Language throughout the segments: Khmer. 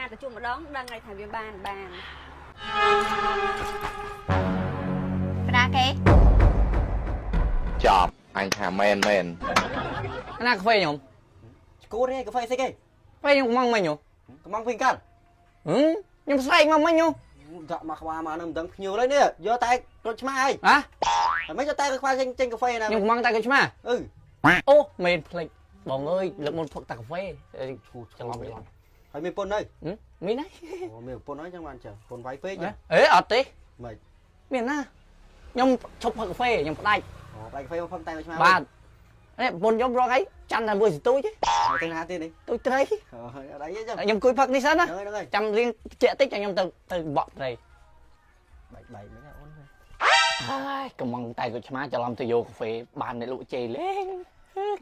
cha từ chung một đón đang ngày thành viên bàn ra cái ចប់អញថាមែនណាកាហ្វេខ្ញុំគូទេកាហ្វេស្អីគេពេលខ្ញុំកំងមិញកំងពីកាត់ខ្ញុំស្អែកមកមិញដាក់មកខ្វាមកនឹងមិនដឹងភ្ញៀវហើយនេះយកតែក្រូចឆ្មាហើយហ៎តែមិនយកតែខ្វាចេញកាហ្វេណាខ្ញុំកំងតែក្រូចឆ្មាអូមែនភ្លេចបងអើយលើកមុនផឹកតែកាហ្វេច្រឡំហើយមានពុនហើយមានហើយអូមានពុនហើយចឹងបានចាពុនវាយពេកអេអត់ទេមិនមានណាខ្ញុំឈប់ផឹកកាហ្វេខ្ញុំផ្ដាច់ផ្ដាច់កាហ្វេមកផឹកតែក្រូចឆ្មាបាទនេះពុនខ្ញុំរកអីចាំតែមួយសន្ទូចទេទៅណាទៀតនេះទូចត្រីអត់អីចឹងខ្ញុំអង្គុយផឹកនេះសិនណាចាំរៀងជាតិចខ្ញុំទៅបក់ត្រីបែកមិនណាអូនហើយកំងតែក្រូចឆ្មាច្រឡំទៅយកកាហ្វេបានអ្នកលក់ជេរលេង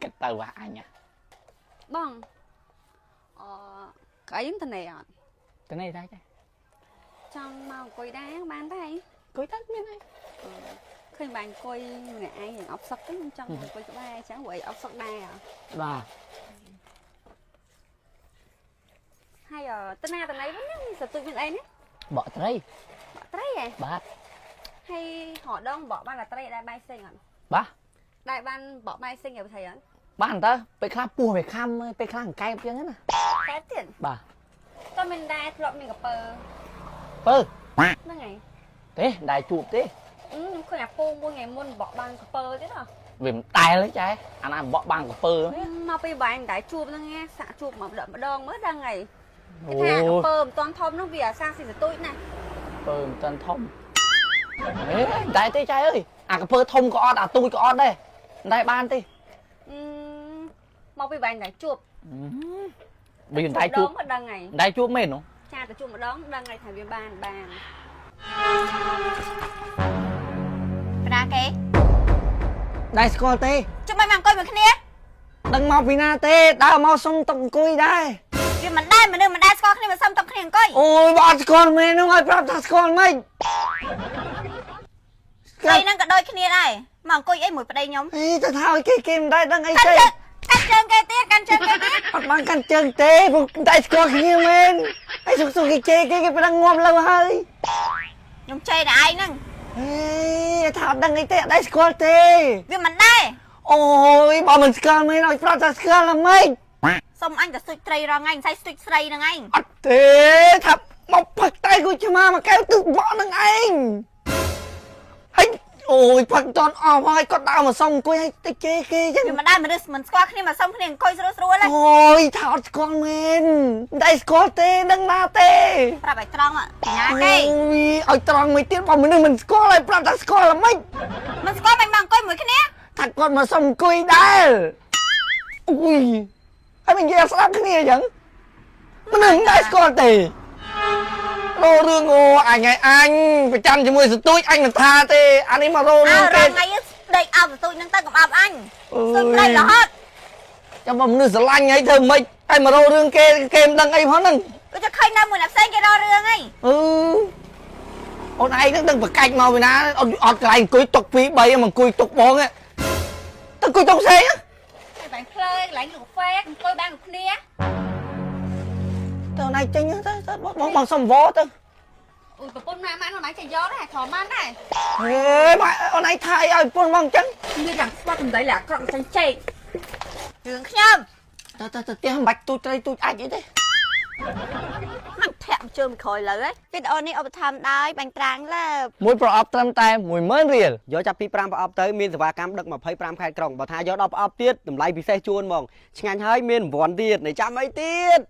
គិតទៅវ៉ាអញបងcái dính tên này à tên này đây trong màu cùi đá ban đây cùi đá bên này khi bạn cùi người ai thì ốc sắt cái trong cùi của ba sáng quậy ốc sắt đai à bà hay giờ tên này vẫn sao tôi bên em bỏ tray à bà hay họ đông bỏ ban là tray đại bay sinh à bà đại ban bỏ bay sinh rồi thầy ạบ้านเตอไปคลาปูไปคลำไปคลางไก่ยังไงน่ะแค่tiền บ่า ก็มันได้ทลบมันกับเปอร์นั่นไง เต้ได้จูบเต้คนอยากปูmua ngày muôn bỏ băngกับเปอร์chứ hả vì tài lấy trái anh ăn bỏ băng của pơ mà bây giờ anh đã chụp nó nghe xạ chụp mà đậm đòn mới ra ngày cái thằng pơ toàn thom nó vì sang xin tôi này pơ toàn thom đại tê trai ơi à cái pơ thông có on à tôi có on đây đại ban tê mau bây giờ anh đã chụp bây giờ đại chụp ngày đại chụp mền không cha từ chụp một đón đang ngày thành viên bàn ra cái ได้สกอร์เต้ จุ๊บไม่มังก้อยเหมือนគ្នា ดังมาปีนาเต้ดาวมาส่งตบกุยได้ វាមិនដែរមនុស្សមិនដែរស្គាល់គ្នាមិនសមតបគ្នាអង្គុយ โอ้ยบอสกอร์เมนูไอ้ปรับสกอร์ไม่ ស្អីហ្នឹងក៏ដូចគ្នាដែរមកអង្គុយអីមួយប្តីខ្ញុំ เฮ้ยจะท้าไอ้เกมได้ดังไอ้ កាន់ เต้ ជើងគេទៀតកាន់ជើងគេទៀត ปัดบังกันเจิงเต้ผมได้สกอร์គ្នាមែនไอ้สุกๆเจ๊គេប្រឹងងាប់លើហើយ ខ្ញុំជេរតែឯងហ្នឹង เฮ้ยថាដឹងអីទេអត់ได้สกอร์ទេ វាមិនដែរ អូយបើមិនស្គាល់មែនឲ្យប្រាប់ថាស្គាល់ហ្មង សុំអញទៅស្ទុចត្រីរងឯងស្អីស្ទុចស្រីហ្នឹងឯង អត់ទេថាមកផឹកតែគូឆ្មាមកកែវទឹកបក់នឹងឯងហើយអូយផឹកតន់អស់ហើយគាត់ដើរមកសុំអង្គុយឲ្យតិចគេចឹង វាមិនដែរមនុស្សមិនស្គាល់គ្នាមកសុំគ្នាអង្គុយស្រួលស្រួលហ្នឹង អូយថាអត់ស្គាល់មែនមិនស្គាល់ទេដឹងណាទេ ប្រាប់ឲ្យត្រង់កញ្ញាគេ អូយឲ្យត្រង់មួយទៀតបើមនុស្សមិនស្គាល់ឲ្យប្រាប់ថាស្គាល់ហ្មង មិនស្គាល់មិនមកអង្គុយមួយគ្នា ថាគាត់មកសុំអង្គុយដែរអូយហើយមិននិយាយស្ដាប់គ្នាចឹងមនុស្សមិនដែរស្គាល់ទេរោរឿងអូអញឲ្យអញប្រចាំជាមួយសទួយអញមិនថាទេអានេះមករោរឿងគេ រងថ្ងៃដេកអោបសទួយហ្នឹងទៅកុំអោបអញសុំត្រីរហូត ចាំបើមនុស្សស្រឡាញ់ឲ្យធ្វើម៉េចឲ្យមករោរឿងគេមិនដឹងអីផងហ្នឹង គឺจะឃើញនៅមួយអ្នកផ្សេងគេរករឿងហី អូនឯងហ្នឹងដឹងប្រកាច់មកពីណាអត់កន្លែងអង្គុយតុក2 3មកអង្គុយតុកបងទៅអង្គុយតុកផ្សេង cái bạn phơi lại được phê coi ban đượcគ្នា ទៅណៃចេញទៅបងសុំវទៅ ui bà pun mang nó nãy chạy gió này thò man này ហេបងអូនឯងថាអីឲ្យពុនបងអញ្ចឹង như rằng qua cùng đấy là con tranh chạy រឿងខ្ញុំ ទៅផ្ទះមិនបាច់ទូចត្រីទូចអាចអីទេ មកធាក់ជើងក្រោយលើហ៎វីដេអូនេះឧបត្ថម្ភដោយបាញ់ប្រាំងលើ មួយប្រអប់ត្រឹមតែ10000រៀលយកចាប់ពី5ប្រអប់ទៅមានសេវាកម្មដឹក25ខេត្តក្រុងបើថាយក10ប្រអប់ទៀតតម្លៃពិសេសជួនហ្មងឆ្ងាញ់ហើយមានរង្វាន់ទៀតនៃចាំអីទៀត